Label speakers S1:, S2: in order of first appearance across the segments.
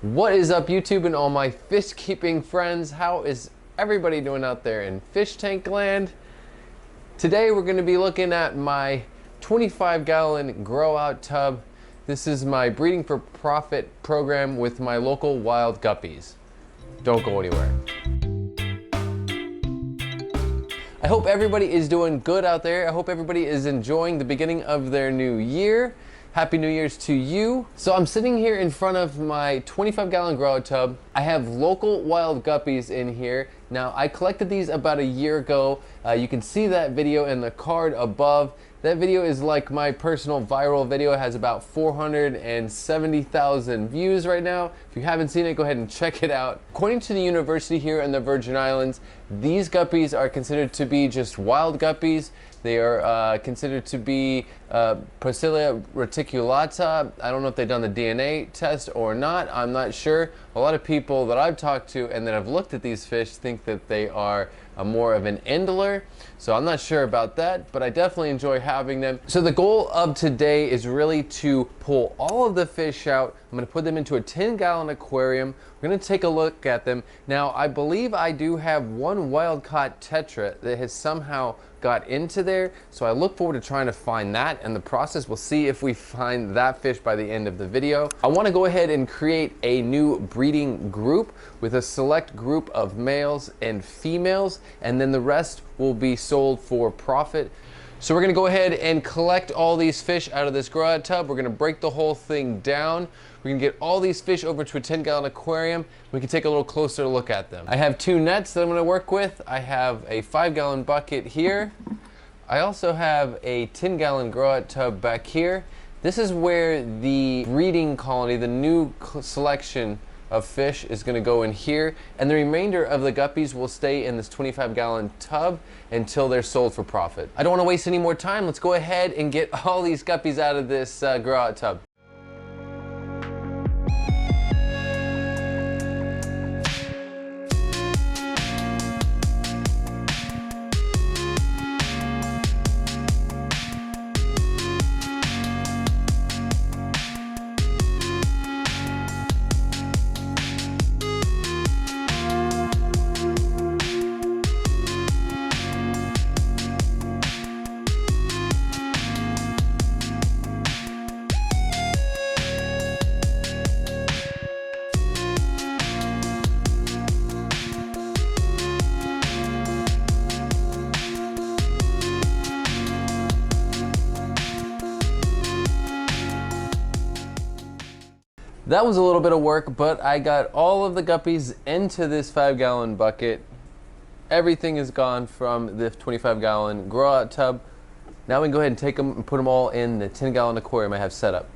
S1: What is up, YouTube and all my fish keeping friends? How is everybody doing out there in fish tank land? Today we're going to be looking at my 25-gallon grow out tub. This is my breeding for profit program with my local wild guppies. Don't go anywhere. I hope everybody is doing good out there. I hope everybody is enjoying the beginning of their new year. Happy New Year's to you. So I'm sitting here in front of my 25-gallon grow out tub. I have local wild guppies in here. Now, I collected these about a year ago. You can see that video in the card above. That video is like my personal viral video. It has about 470,000 views right now. If you haven't seen it, go ahead and check it out. According to the university here in the Virgin Islands, these guppies are considered to be just wild guppies. They are considered to be Procella reticulata. I don't know if they've done the DNA test or not. I'm not sure. A lot of people that I've talked to and that have looked at these fish think that they are more of an indler. So I'm not sure about that, but I definitely enjoy having them. So the goal of today is really to pull all of the fish out. I'm going to put them into a 10-gallon aquarium. We're going to take a look at them. Now, I believe I do have one wild-caught tetra that has somehow got into there, so I look forward to trying to find that in the process. We'll see if we find that fish by the end of the video. I want to go ahead and create a new breeding group with a select group of males and females, and then the rest will be sold for profit. So we're going to go ahead and collect all these fish out of this grow out tub. We're going to break the whole thing down. We can get all these fish over to a 10-gallon aquarium. We can take a little closer look at them. I have two nets that I'm going to work with. I have a 5-gallon bucket here. I also have a 10-gallon grow out tub back here. This is where the breeding colony, the new selection of fish, is going to go in here, and the remainder of the guppies will stay in this 25-gallon tub until they're sold for profit. I don't want to waste any more time. Let's go ahead and get all these guppies out of this grow out tub. That was a little bit of work, but I got all of the guppies into this 5-gallon bucket. Everything is gone from the 25-gallon grow out tub. Now we can go ahead and take them and put them all in the 10-gallon aquarium I have set up.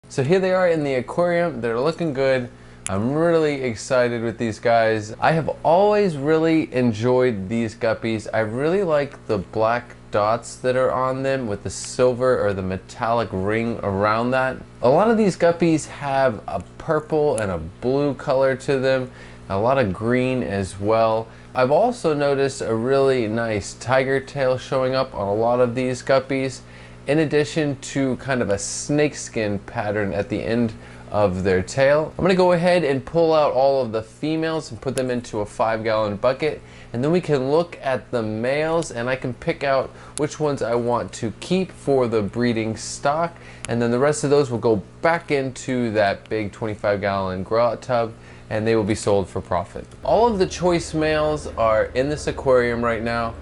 S1: So here they are in the aquarium. They're looking good. I'm really excited with these guys. I have always really enjoyed these guppies. I really like the black dots that are on them with the silver or the metallic ring around that. A lot of these guppies have a purple and a blue color to them, a lot of green as well. I've also noticed a really nice tiger tail showing up on a lot of these guppies, in addition to kind of a snakeskin pattern at the end of their tail. I'm going to go ahead and pull out all of the females and put them into a 5-gallon bucket, and then we can look at the males and I can pick out which ones I want to keep for the breeding stock, and then the rest of those will go back into that big 25-gallon grow out tub and they will be sold for profit. All of the choice males are in this aquarium right now.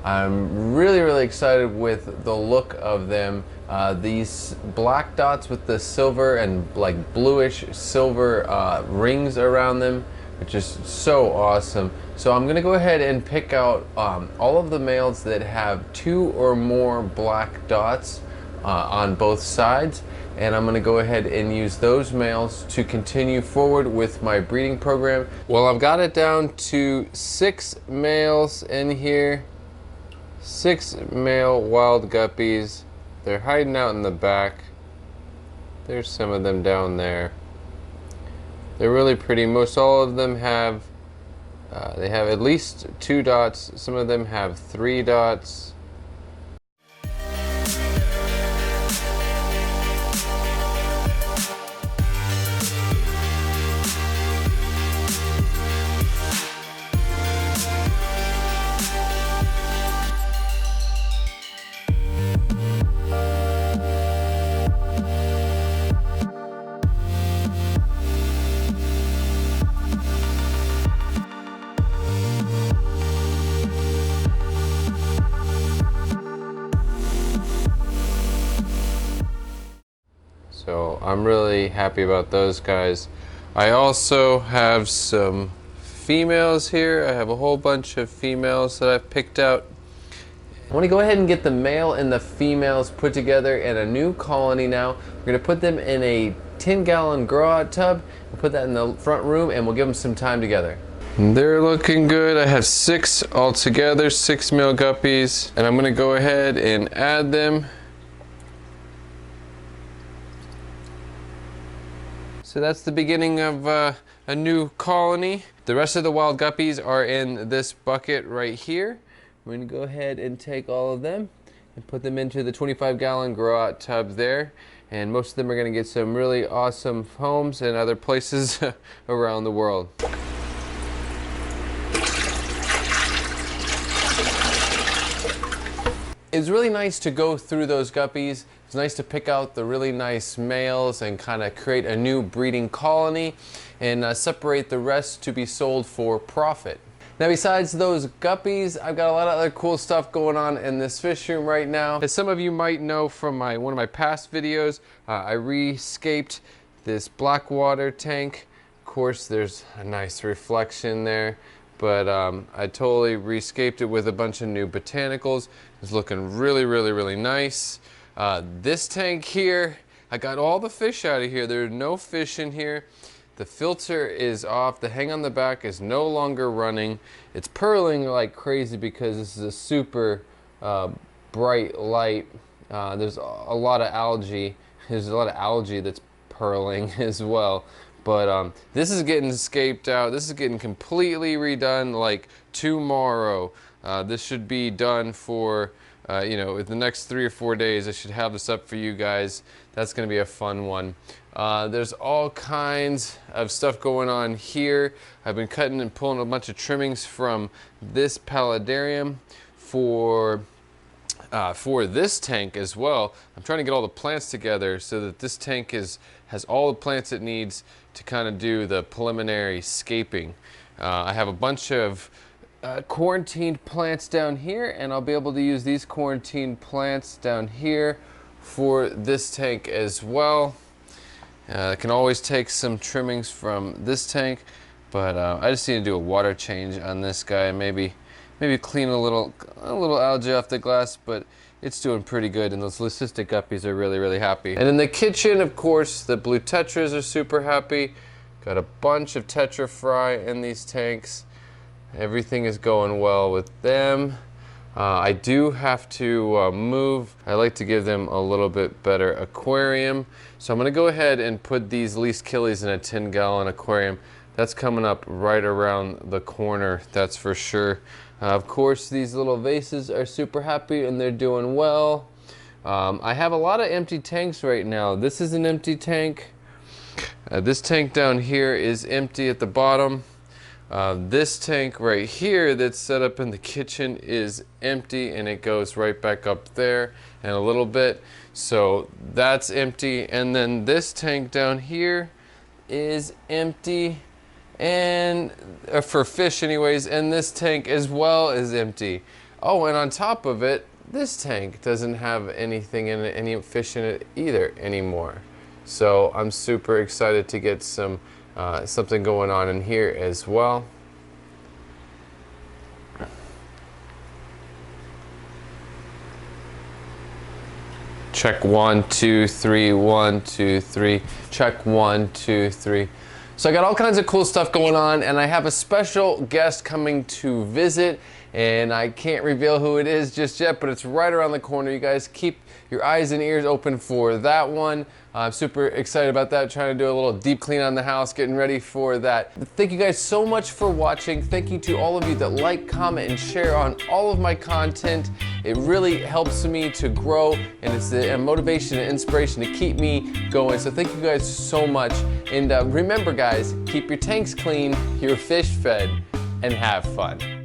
S1: I'm really excited with the look of them. These black dots with the silver and like bluish silver rings around them, which is so awesome. So I'm gonna go ahead and pick out all of the males that have 2 or more black dots on both sides, and I'm gonna go ahead and use those males to continue forward with my breeding program. Well, I've got it down to 6 males in here. 6 male wild guppies. They're hiding out in the back. There's some of them down there. They're really pretty. Most all of them have, they have at least 2 dots. Some of them have 3 dots. So I'm really happy about those guys. I also have some females here. I have a whole bunch of females that I've picked out. I want to go ahead and get the male and the females put together in a new colony now. We're going to put them in a 10-gallon grow-out tub. We'll put that in the front room and we'll give them some time together. They're looking good. I have 6 altogether, 6 male guppies, and I'm going to go ahead and add them. So that's the beginning of a new colony. The rest of the wild guppies are in this bucket right here. We're going to go ahead and take all of them and put them into the 25-gallon grow-out tub there. And most of them are going to get some really awesome homes and other places around the world. It's really nice to go through those guppies. It's nice to pick out the really nice males and kind of create a new breeding colony and separate the rest to be sold for profit. Now, besides those guppies, I've got a lot of other cool stuff going on in this fish room right now. As some of you might know from one of my past videos, I rescaped this black water tank. Of course, there's a nice reflection there, but I totally rescaped it with a bunch of new botanicals. It's looking really nice. This tank here, I got all the fish out of here. There's no fish in here. The filter is off. The hang on the back is no longer running. It's purling like crazy because this is a super bright light. There's a lot of algae. There's a lot of algae that's purling as well. But this is getting escaped out. This is getting completely redone like tomorrow. This should be done for, you know, in the next 3 or 4 days. I should have this up for you guys. That's going to be a fun one. There's all kinds of stuff going on here. I've been cutting and pulling a bunch of trimmings from this paludarium for this tank as well. I'm trying to get all the plants together so that this tank has all the plants it needs to kind of do the preliminary scaping. I have a bunch of quarantined plants down here, and I'll be able to use these quarantined plants down here for this tank as well. I can always take some trimmings from this tank, but I just need to do a water change on this guy. Maybe clean a little algae off the glass, but it's doing pretty good, and those leucistic guppies are really happy. And in the kitchen, of course, the blue tetras are super happy. Got a bunch of tetra fry in these tanks. Everything is going well with them. I do have to move. I like to give them a little bit better aquarium. So I'm gonna go ahead and put these least killies in a 10-gallon aquarium. That's coming up right around the corner, that's for sure. Of course, these little vases are super happy and they're doing well. I have a lot of empty tanks right now. This is an empty tank. This tank down here is empty at the bottom. This tank right here that's set up in the kitchen is empty, and it goes right back up there in a little bit. So that's empty. And then this tank down here is empty. and for fish anyways, and this tank as well is empty. Oh, and on top of it, this tank doesn't have anything in it, any fish in it either anymore. So I'm super excited to get some something going on in here as well. Check 1, 2, 3, 1, 2, 3. Check 1, 2, 3. So I got all kinds of cool stuff going on, and I have a special guest coming to visit, and I can't reveal who it is just yet, but it's right around the corner. You guys keep your eyes and ears open for that one. I'm super excited about that, trying to do a little deep clean on the house, getting ready for that. Thank you guys so much for watching. Thank you to all of you that like, comment, and share on all of my content. It really helps me to grow, and it's a motivation and inspiration to keep me going. So thank you guys so much. And remember guys, keep your tanks clean, your fish fed, and have fun.